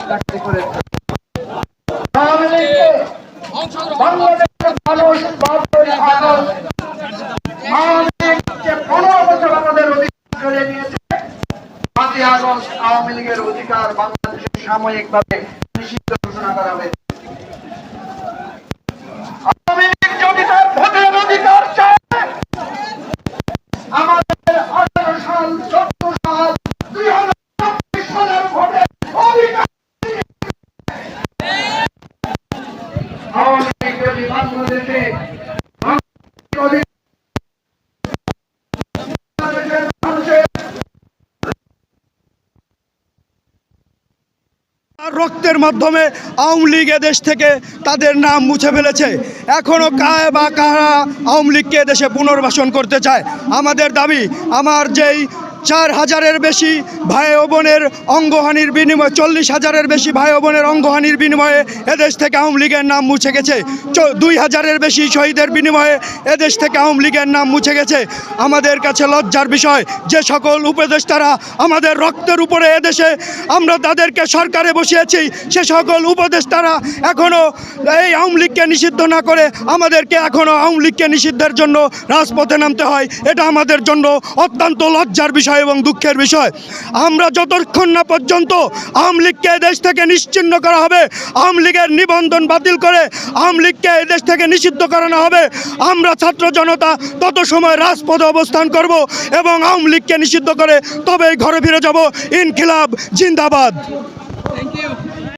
চাকরি করেছে। আওয়ামী লীগকে বাংলাদেশের মানুষ ৭২ আগস্ট আওয়ামী লীগকে ১৫ বছর আমাদের অধিকার করে নিয়েছে। ৫ই আগস্ট আওয়ামী লীগের অধিকার বাংলাদেশে সাময়িকভাবে নিষিদ্ধ ঘোষণা করা হয়েছে। আওয়ামী লীগ যদি তার ভোটের অধিকার চায়, আমাদের ১৮ সাল ১৪ সাল ২০২৪ সালের ভোটের অধিকার আওয়ামী লীগ যদি বাংলাদেশে রক্তের মাধ্যমে আওয়ামী লীগ দেশ থেকে তাদের নাম মুছে ফেলেছে। এখনো কায় বা কারা আওয়ামী লীগকে দেশে পুনর্বাসন করতে চায়। আমাদের দাবি, আমার যেই ৪,০০০-এর বেশি ভাই ও বোনের অঙ্গহানির বিনিময়ে ৪০,০০০-এর বেশি ভাই ও বোনের অঙ্গহানির বিনিময়ে এদেশ থেকে আওয়ামী লীগের নাম মুছে গেছে। ২,০০০-এর বেশি শহীদের বিনিময়ে এদেশ থেকে আওয়ামী লীগের নাম মুছে গেছে। আমাদের কাছে লজ্জার বিষয়, যে সকল উপদেষ্টারা আমাদের রক্তের উপরে এদেশে আমরা তাদেরকে সরকারে বসিয়েছি, সে সকল উপদেষ্টারা এখনও এই আওয়ামী লীগকে নিষিদ্ধ না করে আমাদেরকে এখনও আওয়ামী লীগকে নিষিদ্ধের জন্য রাজপথে নামতে হয়। এটা আমাদের জন্য অত্যন্ত লজ্জার বিষয় এবং দুঃখের বিষয়। আমরা যতক্ষণ না পর্যন্ত আওয়ামী লীগকে দেশ থেকে নিশ্চিহ্ন করা হবে, আওয়ামী লীগের নিবন্ধন বাতিল করে আওয়ামী লীগকে দেশ থেকে নিষিদ্ধ করানো হবে, আমরা ছাত্র জনতা তত সময় রাজপথে অবস্থান করব এবং আওয়ামী লীগকে নিষিদ্ধ করে তবেই ঘরে ফিরে যাব। ইনকিলাব জিন্দাবাদ। Thank you.